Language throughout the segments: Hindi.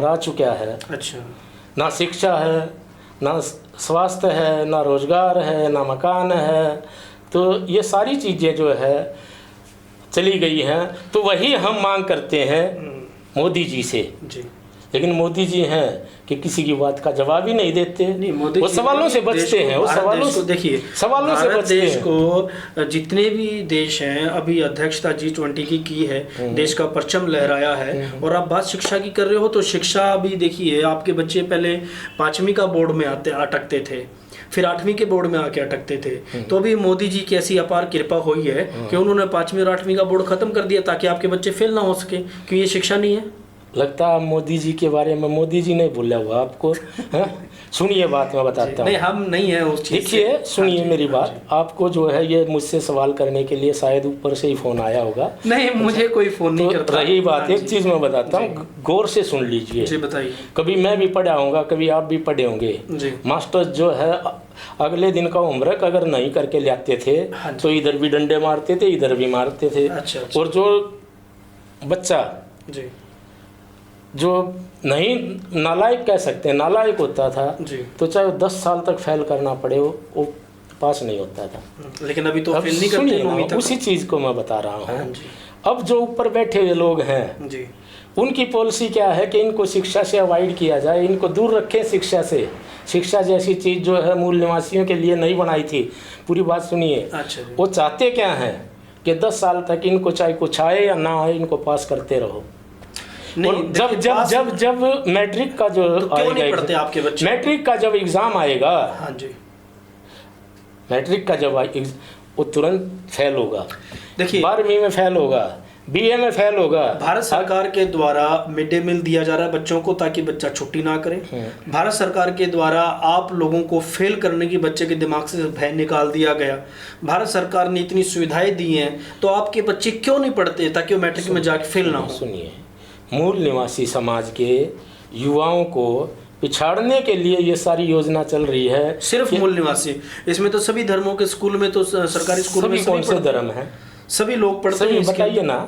गिरा चुका है। अच्छा। ना शिक्षा है, ना स्वास्थ्य है, ना रोजगार है, ना मकान है। तो ये सारी चीज़ें जो है चली गई हैं। तो वही हम मांग करते हैं मोदी जी से जी। लेकिन मोदी जी हैं कि किसी की बात का जवाब ही नहीं देते। नहीं, मोदी वो जी सवालों से बचते हैं, वो सवालों से, देखिए, सवालों से भारत बचते देश हैं। को जितने भी देश हैं, अभी अध्यक्षता G20 की है, देश का परचम लहराया है। और आप बात शिक्षा की कर रहे हो, तो शिक्षा अभी देखिए, आपके बच्चे पहले 5वीं का बोर्ड में अटकते थे, फिर 8वीं के बोर्ड में आके अटकते थे। तो अभी मोदी जी की ऐसी अपार कृपा हुई है कि उन्होंने 5वीं और 8वीं का बोर्ड खत्म कर दिया ताकि आपके बच्चे फेल ना हो सके, क्योंकि ये शिक्षा नहीं है। लगता है मोदी जी के बारे में मोदी जी नहीं बोला हुआ आपको। सुनिए बात मैं बताता हूँ। नहीं, हम नहीं है उस चीज़ से। देखिए, सुनिए मेरी बात। आपको जो है ये मुझसे सवाल करने के लिए शायद ऊपर से ही फ़ोन आया होगा। नहीं, मुझे कोई फ़ोन नहीं करता। रही बात, एक चीज़ मैं बताता हूँ, गौर से सुन लीजिए जी, बताइए। कभी मैं भी पढ़ा होऊंगा, कभी आप भी पढ़े होंगे। मास्टर जो है अगले दिन का होमवर्क अगर नहीं करके लाते थे तो इधर भी डंडे मारते थे, इधर भी मारते थे। अच्छा। और जो बच्चा जी, जो नहीं नालायक कह सकते हैं, नालायक होता था जी, तो चाहे वो 10 साल तक फेल करना पड़े वो पास नहीं होता था। लेकिन अभी तो अब फेल नहीं करते सुनिए ना, उसी चीज़ को मैं बता रहा हूँ। अब जो ऊपर बैठे हुए लोग हैं जी, उनकी पॉलिसी क्या है कि इनको शिक्षा से अवॉइड किया जाए, इनको दूर रखें शिक्षा से। शिक्षा जैसी चीज़ जो है मूल निवासियों के लिए नहीं बनाई थी। पूरी बात सुनिए। अच्छा। वो चाहते क्या हैं कि 10 साल तक इनको चाहे कुछ आए या ना आए, इनको पास करते रहो। नहीं, जब जब जब जब मैट्रिक का जो तो क्यों नहीं पढ़ते आपके बच्चे? मैट्रिक का जब एग्ज़ाम आएगा, हाँ जी, मैट्रिक का जब वो तुरंत फेल होगा। देखिए, 12वीं में फेल होगा, BA में फेल होगा। भारत सरकार के द्वारा मिड डे मील दिया जा रहा है बच्चों को ताकि बच्चा छुट्टी ना करे। भारत सरकार के द्वारा आप लोगों को फेल करने की बच्चे के दिमाग से भय निकाल दिया गया। भारत सरकार ने इतनी सुविधाएं दी हैं, तो आपके बच्चे क्यों नहीं पढ़ते ताकि वो मैट्रिक में जाके फेल ना हो? सुनिए, मूल निवासी समाज के युवाओं को पिछाड़ने के लिए ये सारी योजना चल रही है। सिर्फ मूल निवासी? इसमें तो सभी धर्मों के स्कूल में, तो सरकारी स्कूल में कौन से धर्म है? सभी लोग पढ़ते हैं। बताइए ना।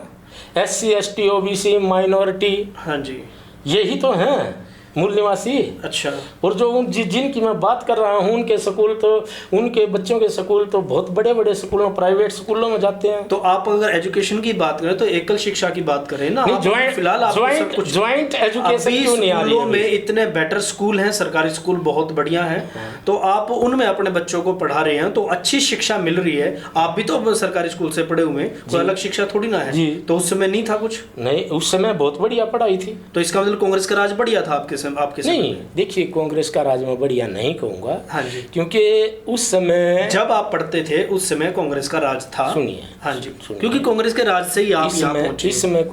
SC ST OBC माइनॉरिटी, हाँ जी, यही तो हैं मूल निवासी। अच्छा। और जो जिनकी मैं बात कर रहा हूँ उनके स्कूल तो, उनके बच्चों के स्कूल तो बहुत बड़े बड़े स्कूलों, प्राइवेट स्कूलों में जाते हैं। तो आप अगर एजुकेशन की बात करें तो एकल शिक्षा की बात करें ना। फिलहाल ज्वाइंट एजुकेशन क्यों नहीं आ रही है? में इतने बेटर स्कूल हैं, सरकारी स्कूल बहुत बढ़िया हैं, तो आप उनमें अपने बच्चों को पढ़ा रहे हैं, तो अच्छी शिक्षा मिल रही है। आप भी तो सरकारी स्कूल से पढ़े हुए हैं, कोई अलग शिक्षा थोड़ी ना है। तो उस समय नहीं था कुछ? नहीं, उस समय बहुत बढ़िया पढ़ाई थी। तो इसका मतलब कांग्रेस का राज बढ़िया था आपके नहीं, देखिए, कांग्रेस का राज में बढ़िया नहीं कहूँगा। हाँ जी, क्योंकि उस समय जब आप पढ़ते थे उस समय कांग्रेस का राज था। सुनिए, हाँ जी, क्योंकि कांग्रेस के राज से ही आप यहाँ पहुंचे। इस समय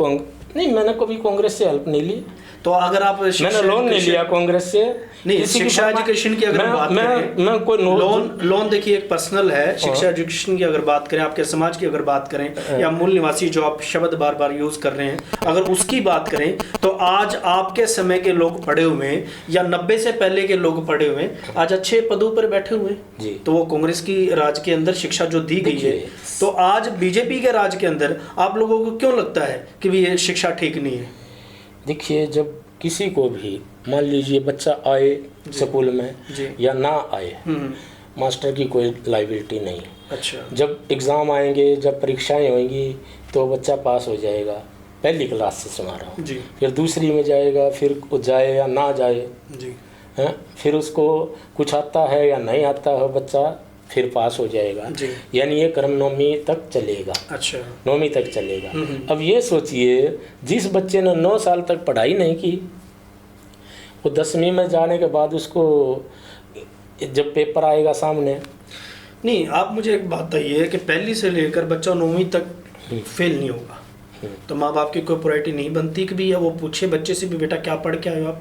नहीं, मैंने कभी कांग्रेस से हेल्प नहीं ली। तो अगर आप मैंने लोन नहीं लिया कांग्रेस से। नहीं, शिक्षा एजुकेशन की अगर बात करें, मैं कोई लोन देखिए एक पर्सनल है। शिक्षा एजुकेशन की अगर बात करें, आपके समाज की अगर बात करें, या मूल निवासी जो आप शब्द बार बार यूज कर रहे हैं, अगर उसकी बात करें, तो आज आपके समय के लोग पढ़े हुए हैं या 90 से पहले के लोग पढ़े हुए हैं, आज अच्छे पदों पर बैठे हुए हैं। तो वो कांग्रेस की राज के अंदर शिक्षा जो दी गई है, तो आज बीजेपी के राज के अंदर आप लोगों को क्यों लगता है कि ये शिक्षा ठीक नहीं है? देखिए, जब किसी को भी मान लीजिए बच्चा आए स्कूल में या ना आए, मास्टर की कोई लायबिलिटी नहीं। अच्छा। जब एग्ज़ाम आएंगे, जब परीक्षाएं होंगी, तो बच्चा पास हो जाएगा। पहली क्लास से सुना रहा हूँ, फिर दूसरी में जाएगा, फिर वो जाए या ना जाए जी, हैं, फिर उसको कुछ आता है या नहीं आता है, बच्चा फिर पास हो जाएगा। यानी ये क्रम 9वीं तक चलेगा। अच्छा, 9वीं तक चलेगा। अब ये सोचिए, जिस बच्चे ने 9 साल तक पढ़ाई नहीं की, वो 10वीं में जाने के बाद उसको जब पेपर आएगा सामने। नहीं, आप मुझे एक बात बताइए कि पहली से लेकर बच्चा 9वीं तक फेल नहीं होगा, तो माँ बाप की कोई प्रायोरिटी नहीं बनती कि भी वो पूछे बच्चे से भी, बेटा क्या पढ़ के आए हो आप?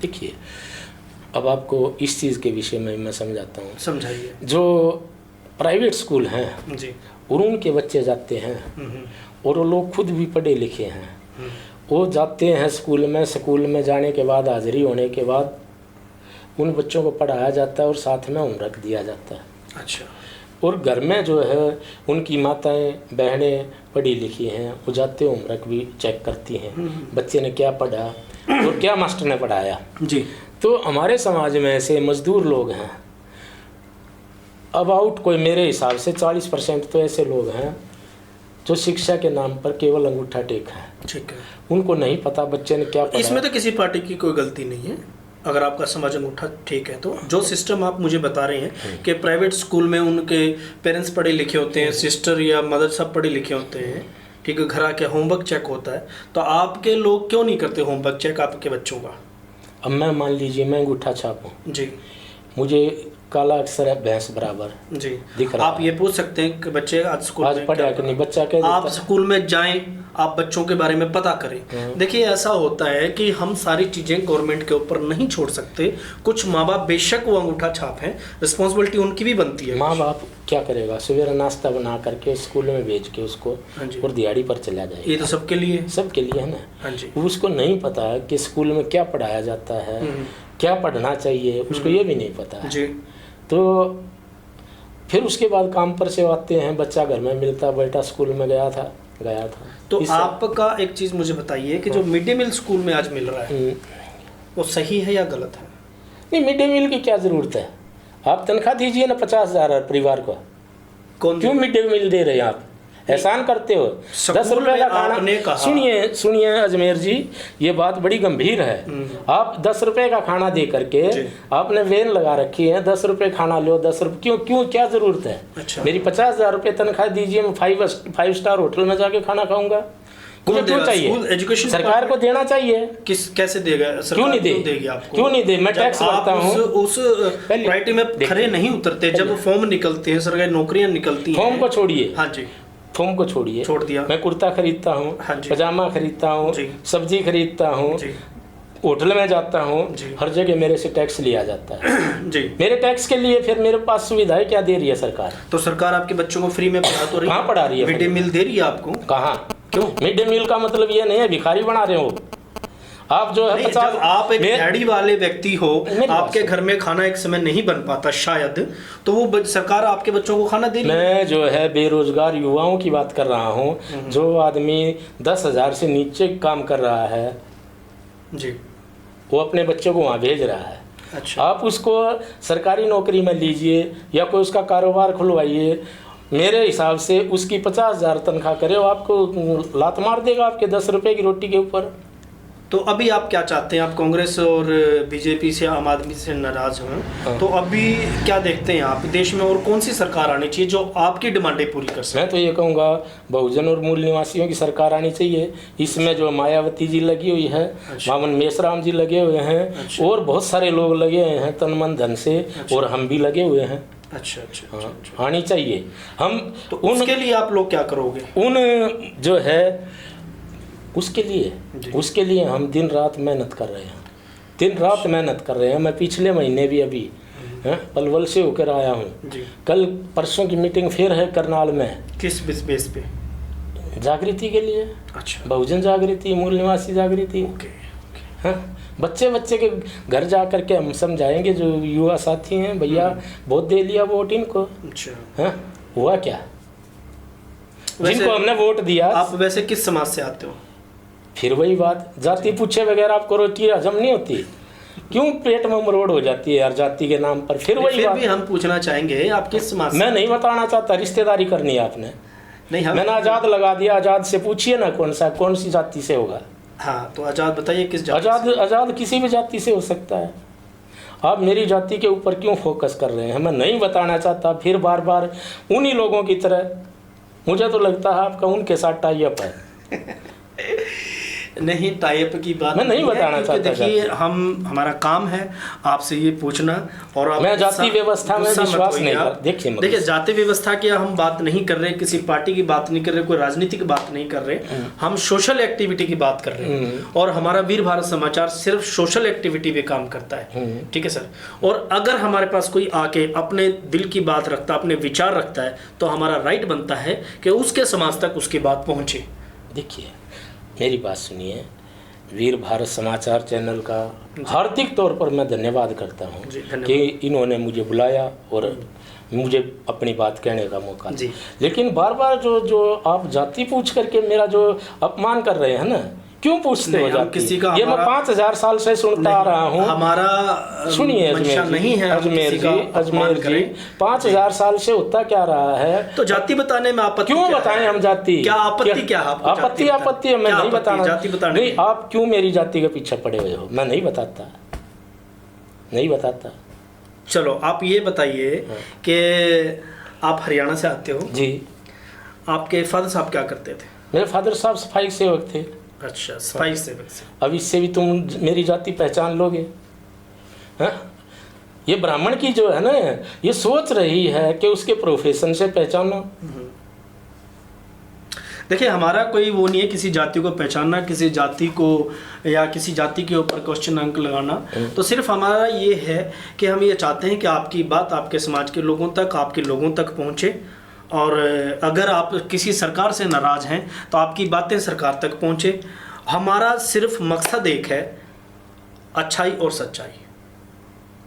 देखिए, अब आपको इस चीज़ के विषय में मैं समझाता हूँ। समझाइए। जो प्राइवेट स्कूल हैं जी, और उनके बच्चे जाते हैं, और वो लोग खुद भी पढ़े लिखे हैं, वो जाते हैं स्कूल में जाने के बाद, हाजिरी होने के बाद उन बच्चों को पढ़ाया जाता है और साथ में होमवर्क दिया जाता है। अच्छा। और घर में जो है उनकी माताएं बहनें पढ़ी लिखी हैं, वो जाते होमवर्क भी चेक करती हैं, बच्चे ने क्या पढ़ा और क्या मास्टर ने पढ़ाया जी। तो हमारे समाज में ऐसे मजदूर लोग हैं अबाउट, कोई मेरे हिसाब से 40% तो ऐसे लोग हैं जो शिक्षा के नाम पर केवल अंगूठा टेक है। ठीक है, उनको नहीं पता बच्चे ने क्या पढ़ा। इसमें तो किसी पार्टी की कोई गलती नहीं है, अगर आपका समाज अंगूठा ठीक है तो। जो सिस्टम आप मुझे बता रहे हैं कि प्राइवेट स्कूल में उनके पेरेंट्स पढ़े लिखे होते हैं, सिस्टर या मदर सब पढ़े लिखे होते हैं, ठीक है, घर आके होमवर्क चेक होता है, तो आपके लोग क्यों नहीं करते होमवर्क चेक आपके बच्चों का? अब मैं मान लीजिए मैं अंगूठा छापूं जी, मुझे काला अक्षर है भैंस बराबर जी दिख रहा आप ये पूछ सकते हैं कि बच्चे आज स्कूल आज में पढ़ा कि नहीं, बच्चा कह आप देता स्कूल में जाएं, आप बच्चों के बारे में पता करें। देखिए ऐसा होता है कि हम सारी चीज़ें गवर्नमेंट के ऊपर नहीं छोड़ सकते। कुछ माँ बाप बेशक वो अंगूठा छाप हैं, रिस्पॉन्सिबिलिटी उनकी भी बनती है। माँ बाप क्या करेगा, सवेरे नाश्ता बना करके स्कूल में भेज के उसको हाँ जी, और दिहाड़ी पर चला जाएगा। ये तो सबके लिए, सबके लिए है ना। हाँ जी, उसको नहीं पता कि स्कूल में क्या पढ़ाया जाता है, क्या पढ़ना चाहिए, उसको ये भी नहीं पता है जी। तो फिर उसके बाद काम पर से आते हैं, बच्चा घर में मिलता, बेटा स्कूल में गया था तो आपका एक चीज़ मुझे बताइए कि जो मिड डे मील स्कूल में आज मिल रहा है वो सही है या गलत है? नहीं, मिड डे मील की क्या ज़रूरत है, आप तनख्वाह दीजिए ना 50,000 परिवार को, क्यों मिड डे मील दे रहे हैं आप, एहसान करते हो। 10 रुपये का खाना, सुनिए अजमेर जी, ये बात बड़ी गंभीर है। आप 10 रुपये का खाना दे करके आपने वेन लगा रखी है, 10 रुपये खाना लो, 10 रुपये क्यों क्या ज़रूरत है? अच्छा। मेरी 50,000 रुपये तनख्वाह दीजिए, मैं 5 स्टार होटल में जाके खाना खाऊंगा, मुझे क्यों चाहिए? एजुकेशन सरकार को देना चाहिए। कैसे देगा? क्यों नहीं देगी आपको? क्यों नहीं दे? मैं टैक्स भरता हूँ। उस प्रायोरिटी में खड़े नहीं उतरते, जब फॉर्म निकलते हैं, सरकारी नौकरियां निकलती हैं। फॉर्म को छोड़िए, हाँ जी, फॉर्म को छोड़िए, छोड़ दिया। मैं कुर्ता खरीदता हूँ, हाँ जी, पजामा खरीदता हूँ, सब्जी खरीदता हूँ, होटल में जाता हूँ, हर जगह मेरे से टैक्स लिया जाता है जी। मेरे टैक्स के लिए फिर मेरे पास सुविधाएं क्या दे रही है सरकार? तो सरकार आपके बच्चों को फ्री में पढ़ा तो रही है? कहाँ पढ़ा रही है? मिड डे मील दे रही है आपको? कहाँ? क्यों? मिड डे मील का मतलब ये नहीं है भिखारी बना रहे हो आप, जो है 50। जब आप एक दिहाड़ी वाले व्यक्ति हो, आपके घर में खाना एक समय नहीं बन पाता शायद, तो वो सरकार आपके बच्चों को खाना दे रही है। मैं जो है बेरोजगार युवाओं की बात कर रहा हूँ, जो आदमी 10,000 से नीचे काम कर रहा है जी, वो अपने बच्चों को वहाँ भेज रहा है। अच्छा। आप उसको सरकारी नौकरी में लीजिए या कोई उसका कारोबार खुलवाइए, मेरे हिसाब से उसकी 50,000 तनख्वाह करे, वो आपको लात मार देगा आपके 10 रुपये की रोटी के ऊपर। तो अभी आप क्या चाहते हैं? आप कांग्रेस और बीजेपी से, आम आदमी से नाराज हैं, हाँ। तो अभी क्या देखते हैं आप देश में, और कौन सी सरकार आनी चाहिए जो आपकी डिमांडें पूरी कर सके? मैं तो ये कहूँगा बहुजन और मूल निवासियों की सरकार आनी चाहिए। इसमें जो मायावती जी लगी हुई है, मामन मेसराम जी लगे हुए हैं, और बहुत सारे लोग लगे हुए हैं तन मन धन से, और हम भी लगे हुए हैं। अच्छा अच्छा, हाँ, अच्छा। आनी चाहिए। हम तो उसके लिए आप लोग क्या करोगे? उन जो है उसके लिए हम दिन रात मेहनत कर रहे हैं, दिन रात मेहनत कर रहे हैं। मैं पिछले महीने भी अभी पलवल से होकर आया हूँ, कल परसों की मीटिंग फिर है करनाल में। किस बेस पे? जागृति के लिए। अच्छा, बहुजन जागृति, मूल निवासी जागृति। हाँ, बच्चे के घर जा कर के हम समझाएंगे, जो युवा साथी हैं, भैया बहुत दे लिया वोट इनको। अच्छा। हाँ, हुआ क्या? जिनको हमने वोट दिया। आप वैसे किस समाज से आते हो? फिर वही बात, जाति पूछे बगैर आपको रोटी हजम नहीं होती, क्यों पेट में मरोड़ हो जाती है यार जाति के नाम पर? फिर वही बात भी हम पूछना चाहेंगे, आप किस समाज से? मैं नहीं बताना चाहता, रिश्तेदारी करनी है आपने। नहीं, मैंने आजाद लगा दिया, आजाद से पूछिए ना कौन सी जाति से होगा। हाँ, तो आजाद बताइए किस जाति? आजाद किसी भी जाति से हो सकता है। आप मेरी जाति के ऊपर क्यों फोकस कर रहे हैं? मैं नहीं बताना चाहता, फिर बार बार उन्हीं लोगों की तरह। मुझे तो लगता है आपका उनके साथ टाई अप है। नहीं, टाइप की बात मैं नहीं बताना चाहता। देखिए, हमारा काम है आपसे ये पूछना, और आप मैं जाति व्यवस्था में विश्वास नहीं करता। देखिए जाति व्यवस्था की हम बात नहीं कर रहे, किसी पार्टी की बात नहीं कर रहे, कोई राजनीति की बात नहीं कर रहे, हम सोशल एक्टिविटी की बात कर रहे हैं। और हमारा वीर भारत समाचार सिर्फ सोशल एक्टिविटी पे काम करता है, ठीक है सर। और अगर हमारे पास कोई आके अपने दिल की बात रखता है, अपने विचार रखता है, तो हमारा राइट बनता है कि उसके समाज तक उसकी बात पहुंचे। देखिए मेरी बात सुनिए, वीर भारत समाचार चैनल का हार्दिक तौर पर मैं धन्यवाद करता हूँ कि इन्होंने मुझे बुलाया और मुझे अपनी बात कहने का मौका दिया। लेकिन बार बार जो आप जाति पूछ करके मेरा जो अपमान कर रहे हैं ना, क्यों पूछते हो जाति? किसी का ये मैं 5000 साल से सुनता आ रहा हूँ। हमारा सुनिए अजमेर जी 5000 साल से होता क्या रहा है? तो जाति बताने में आपत्ति क्यों बताएं हम जाति? क्या आपत्ति क्या है? आपत्ति है, मैं नहीं बताना। जाति बताने नहीं, आप क्यों मेरी जाति के पीछे पड़े हुए हो? मैं नहीं बताता। चलो आप ये बताइए कि आप हरियाणा से आते हो जी। आपके फादर साहब क्या करते थे? मेरे फादर साहब सफाई सेवक थे। अच्छा, सफाई सेवक से। अब इससे भी तुम मेरी जाति पहचान लोगे? हाँ, ये ब्राह्मण की जो है ना, ये सोच रही है कि उसके प्रोफेशन से पहचानो। देखिए, हमारा कोई वो नहीं है किसी जाति को पहचानना, किसी जाति को या किसी जाति के ऊपर क्वेश्चन अंक लगाना। तो सिर्फ हमारा ये है कि हम ये चाहते हैं कि आपकी बात आपके समाज के लोगों तक, आपके लोगों तक पहुँचे। और अगर आप किसी सरकार से नाराज़ हैं तो आपकी बातें सरकार तक पहुँचे। हमारा सिर्फ मकसद एक है, अच्छाई और सच्चाई।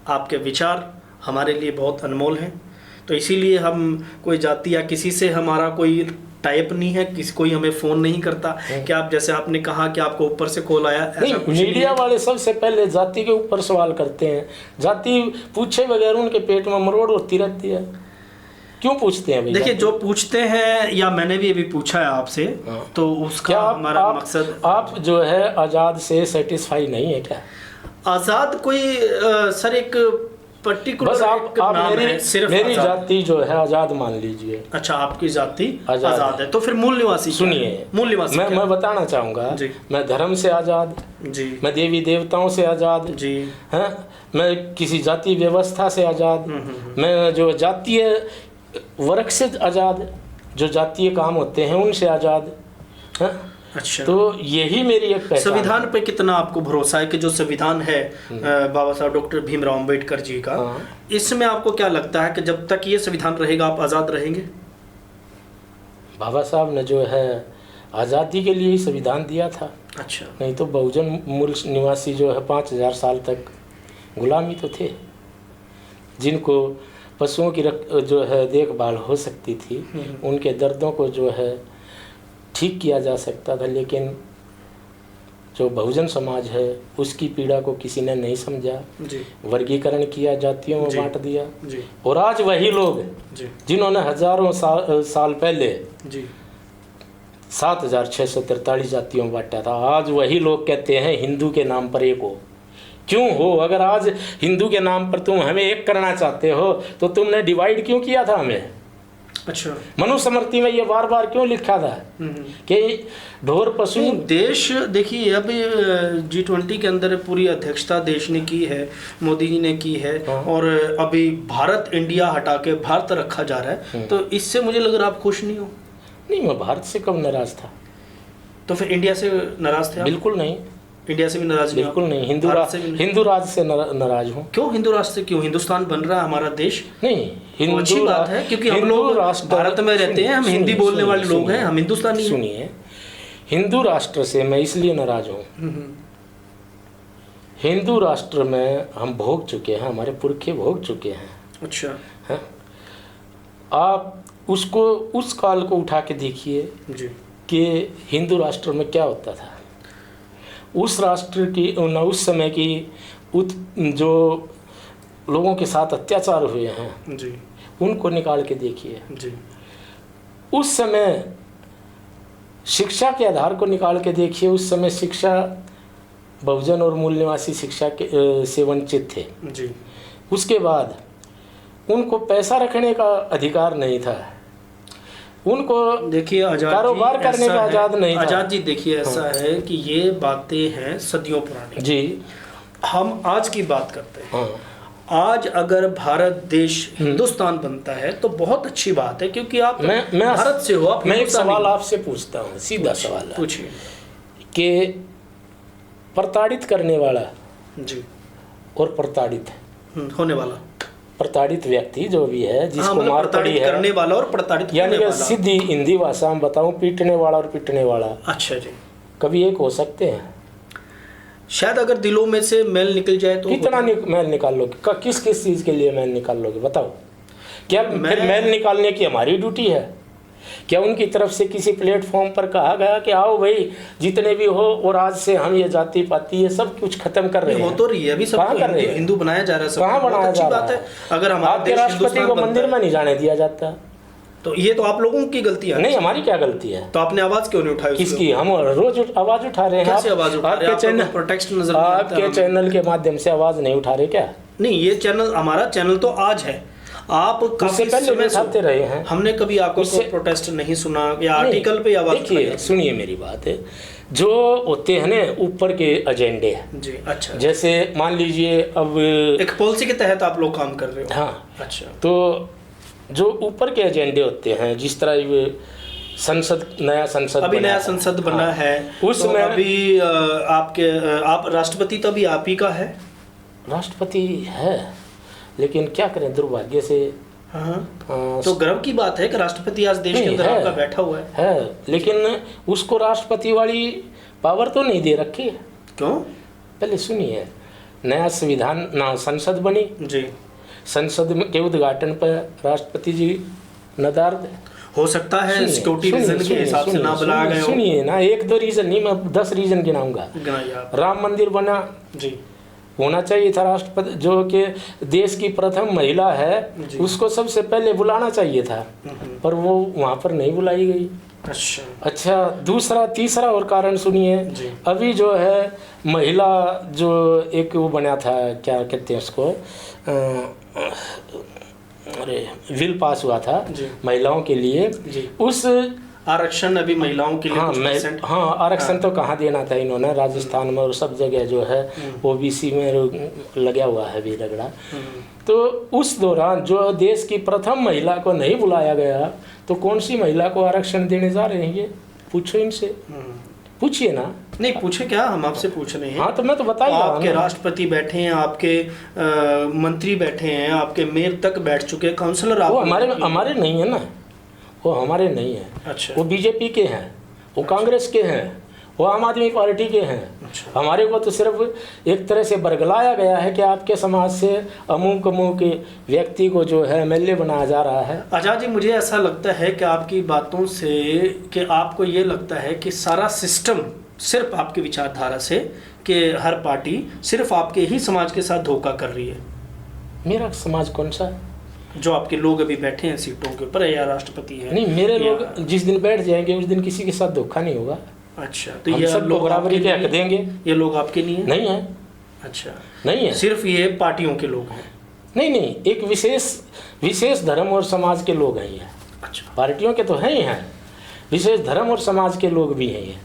आपके विचार हमारे लिए बहुत अनमोल हैं, तो इसीलिए हम कोई जाति या किसी से हमारा कोई टाइप नहीं है, किसी कोई हमें फ़ोन नहीं करता कि आप, जैसे आपने कहा कि आपको ऊपर से कॉल आया। नहीं, मीडिया वाले सबसे पहले जाति के ऊपर सवाल करते हैं। जाति पूछे बगैर उनके पेट में मरोड़ होती रहती है। क्यों पूछते हैं? देखिए, जो पूछते हैं, या मैंने भी अभी पूछा है आपसे, तो उसका हमारा मकसद, आप जो है आज़ाद से सेटिस्फाई नहीं है क्या? आज़ाद कोई सर एक पर्टिकुलर बस आप मेरी जाति जो है आज़ाद मान लीजिए। अच्छा, आपकी जाति आज़ाद है, तो फिर मूल निवासी सुनिए, मूल निवासी मैं बताना चाहूँगा। मैं धर्म से आज़ाद जी, मैं देवी देवताओं से आज़ाद जी, हैं, मैं किसी जाति व्यवस्था से आज़ाद, मैं जो जातीय वर्ग से आज़ाद, जो जातीय काम होते हैं उनसे आज़ाद। अच्छा, तो यही मेरी एक पहचान। संविधान पे कितना आपको भरोसा है कि जो संविधान है बाबा साहब डॉक्टर भीमराव अंबेडकर जी का, इसमें आपको क्या लगता है कि जब तक ये संविधान रहेगा आप आज़ाद रहेंगे? बाबा साहब ने जो है आज़ादी के लिए ही संविधान दिया था। अच्छा, नहीं तो बहुजन मूल निवासी जो है 5000 साल तक गुलामी तो थे। जिनको पशुओं की जो है देखभाल हो सकती थी, उनके दर्दों को जो है ठीक किया जा सकता था, लेकिन जो बहुजन समाज है उसकी पीड़ा को किसी ने नहीं समझा जी। वर्गीकरण किया, जातियों में बांट दिया जी। और आज वही लोग जिन्होंने हजारों साल पहले 7643 जातियों में बांटा था, आज वही लोग कहते हैं हिंदू के नाम पर एक हो। क्यों हो? अगर आज हिंदू के नाम पर तुम हमें एक करना चाहते हो तो तुमने डिवाइड क्यों किया था हमें? अच्छा, मनुस्मृति में ये बार बार क्यों लिखा था कि ढोर पशु देश? देखिए, अब G20 के अंदर पूरी अध्यक्षता देश ने की है, मोदी जी ने की है। और अभी भारत इंडिया हटा के भारत रखा जा रहा है, तो इससे मुझे लग रहा आप खुश नहीं हो। नहीं, मैं भारत से कब नाराज था? तो फिर इंडिया से नाराज थे? बिल्कुल नहीं। इंडिया से भी नाराज? बिल्कुल नहीं। हिंदू राज से नाराज हूँ। क्यों हिंदू राष्ट्र से? क्यों? हिंदुस्तान बन रहा है हमारा देश। नहीं, अच्छी बात है, क्योंकि हम लोग भारत में रहते हैं, हम हिंदी बोलने वाले लोग हैं, हम हिंदुस्तानी। सुनिए, हिंदू राष्ट्र से मैं इसलिए नाराज हूँ, हिंदू राष्ट्र में हम भोग चुके हैं, हमारे पुरखे भोग चुके हैं। अच्छा है? आप उसको उस काल को उठा के देखिए कि हिंदू राष्ट्र में क्या होता था। उस राष्ट्र की उस समय की जो लोगों के साथ अत्याचार हुए हैं जी, उनको निकाल के देखिए जी। उस समय शिक्षा के आधार को निकाल के देखिए। उस समय शिक्षा बहुजन और मूल निवासी शिक्षा के से वंचित थे जी। उसके बाद उनको पैसा रखने का अधिकार नहीं था, उनको देखिए कारोबार करने का आज़ाद नहीं था। आज़ाद जी, देखिए ऐसा है कि ये बातें हैं सदियों पुरानी जी। हम आज की बात करते हैं। आज अगर भारत देश हिंदुस्तान बनता है तो बहुत अच्छी बात है, क्योंकि आप भारत से हो। आप मैं एक सवाल आपसे पूछता हूँ, सीधा सवाल पूछिए कि प्रताड़ित करने वाला जी और प्रताड़ित होने वाला, प्रताड़ित व्यक्ति जो भी है, जिसको मार पड़ी है, करने वाला और प्रताड़ित यानी कि सीधी हिंदी भाषा में बताऊं, पीटने वाला और पिटने वाला। अच्छा जी, कभी एक हो सकते हैं? शायद अगर दिलों में से मैल निकल जाए तो कितना मैल निकाल लोगे? किस किस चीज़ के लिए मैल निकाल लोगे बताओ? क्या फिर मैल निकालने की हमारी ड्यूटी है? क्या उनकी तरफ से किसी प्लेटफॉर्म पर कहा गया कि आओ भाई जितने भी हो और आज से हम ये जाति पाति ये सब कुछ खत्म कर रहे हैं? हो तो रही है अभी सब कर रहे हैं, हिंदू बनाया जा रहा है, कहाँ बनाया जा रहा है? अगर आपके राष्ट्रपति को मंदिर में नहीं जाने दिया जाता, तो ये तो आप लोगों की गलती है। नहीं, हमारी क्या गलती है? तो आपने आवाज क्यों नहीं उठाई? किसकी? हम रोज आवाज उठा रहे हैं। कैसे आवाज उठा रहे हैं? आपके चैनल के माध्यम से आवाज नहीं उठा रहे क्या? नहीं, ये चैनल, हमारा चैनल तो आज है, आप काफी समय उठाते रहे हैं। हमने कभी आपको प्रोटेस्ट नहीं सुना या आर्टिकल पे आवाज? देखिए सुनिए मेरी बात है, जो होते हैं ना ऊपर के एजेंडे जी, अच्छा, जैसे मान लीजिए अब एक पॉलिसी के तहत आप लोग काम कर रहे हो। हाँ, अच्छा, तो जो ऊपर के एजेंडे होते हैं, जिस तरह ये संसद, नया संसद अभी नया संसद बना हाँ, है उसमें तो अभी आप राष्ट्रपति तो अभी आप ही का है? राष्ट्रपति है, लेकिन क्या करें दुर्भाग्य से। हाँ, तो गर्व की बात है कि राष्ट्रपति आज देश के अंदर आपका बैठा हुआ है, लेकिन उसको राष्ट्रपति वाली पावर तो नहीं दे रखी। क्यों? पहले सुनिए, नया संविधान ना संसद बनी जी, संसद के उद्घाटन पर राष्ट्रपति जी नदारद हो सकता है सिक्योरिटी रीजन के हिसाब से ना बुलाया गया हो। सुनिए ना, एक दो रीजन नहीं, मैं 10 रीजन गिनाऊंगा। राम मंदिर बना जी, होना चाहिए था राष्ट्रपति, जो कि देश की प्रथम महिला है, उसको सबसे पहले बुलाना चाहिए था, पर वो वहाँ पर नहीं बुलाई गई। अच्छा, दूसरा तीसरा और कारण सुनिए, अभी जो है महिला जो एक वो बना था, क्या कहते हैं उसको, अरे बिल पास हुआ था महिलाओं के लिए, उस आरक्षण अभी महिलाओं के लिए हाँ आरक्षण तो कहाँ देना था इन्होंने, राजस्थान में और सब जगह जो है ओबीसी में लगा हुआ है भी रगड़ा। तो उस दौरान जो देश की प्रथम महिला को नहीं बुलाया गया, तो कौन सी महिला को आरक्षण देने जा रहे हैं ये? पूछो इनसे, पूछिए ना। नहीं पूछे क्या, हम आपसे पूछ रहे हैं। हाँ तो मैं तो बता ही रहा हूं। आपके राष्ट्रपति बैठे हैं, आपके मंत्री बैठे हैं, आपके मेयर तक बैठ चुके हैं, काउंसलर वो हमारे नहीं है ना, वो हमारे नहीं है। अच्छा, वो बीजेपी के हैं, वो कांग्रेस के हैं, वो आम आदमी पार्टी के हैं। अच्छा। हमारे को तो सिर्फ एक तरह से बरगलाया गया है कि आपके समाज से अमुक अमुक व्यक्ति को जो है एमएलए बनाया जा रहा है। आजाद जी, मुझे ऐसा लगता है कि आपकी बातों से कि आपको ये लगता है कि सारा सिस्टम सिर्फ आपकी विचारधारा से, कि हर पार्टी सिर्फ आपके ही समाज के साथ धोखा कर रही है। मेरा समाज कौन सा? जो आपके लोग अभी बैठे हैं सीटों के ऊपर, या राष्ट्रपति है? नहीं, मेरे लोग जिस दिन बैठ जाएंगे उस दिन किसी के साथ धोखा नहीं होगा। अच्छा, तो ये सबको बराबरी के हक देंगे। ये लोग आपके नहीं है? नहीं है। अच्छा, नहीं है, सिर्फ ये पार्टियों के लोग हैं? नहीं, एक विशेष धर्म और समाज के लोग हैं ये। अच्छा, पार्टियों के तो हैं ही हैं, विशेष धर्म और समाज के लोग भी हैं ये।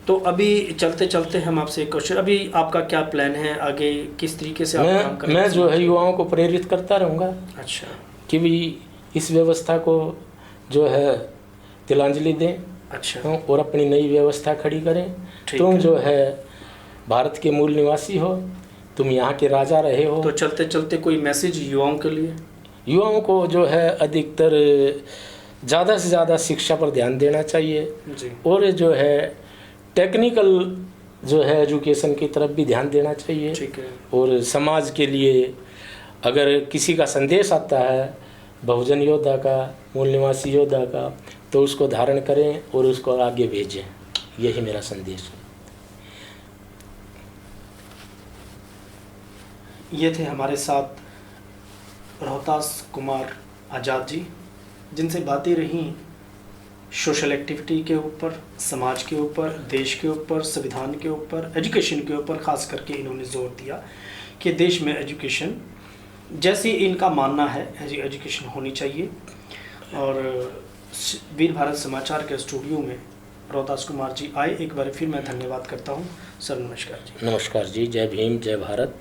तो अभी चलते चलते हम आपसे एक क्वेश्चन, अभी आपका क्या प्लान है आगे, किस तरीके से आप काम करेंगे? मैं जो है युवाओं को प्रेरित करता रहूँगा। अच्छा, कि भी इस व्यवस्था को जो है तिलांजलि दें। अच्छा, और अपनी नई व्यवस्था खड़ी करें। तुम जो है भारत के मूल निवासी हो, तुम यहाँ के राजा रहे हो। तो चलते चलते कोई मैसेज युवाओं के लिए? युवाओं को जो है अधिकतर ज़्यादा से ज़्यादा शिक्षा पर ध्यान देना चाहिए जी। और जो है टेक्निकल जो है एजुकेशन की तरफ भी ध्यान देना चाहिए। ठीक है। और समाज के लिए अगर किसी का संदेश आता है बहुजन योद्धा का, मूल निवासी योद्धा का, तो उसको धारण करें और उसको आगे भेजें। यही मेरा संदेश है। ये थे हमारे साथ रोहतास कुमार आज़ाद जी, जिनसे बातें रहीं सोशल एक्टिविटी के ऊपर, समाज के ऊपर, देश के ऊपर, संविधान के ऊपर, एजुकेशन के ऊपर। ख़ास करके इन्होंने जोर दिया कि देश में एजुकेशन, जैसे इनका मानना है एजुकेशन होनी चाहिए। और वीर भारत समाचार के स्टूडियो में रोहतास कुमार जी आए, एक बार फिर मैं धन्यवाद करता हूँ। सर नमस्कार जी। नमस्कार जी, जय भीम, जय भारत।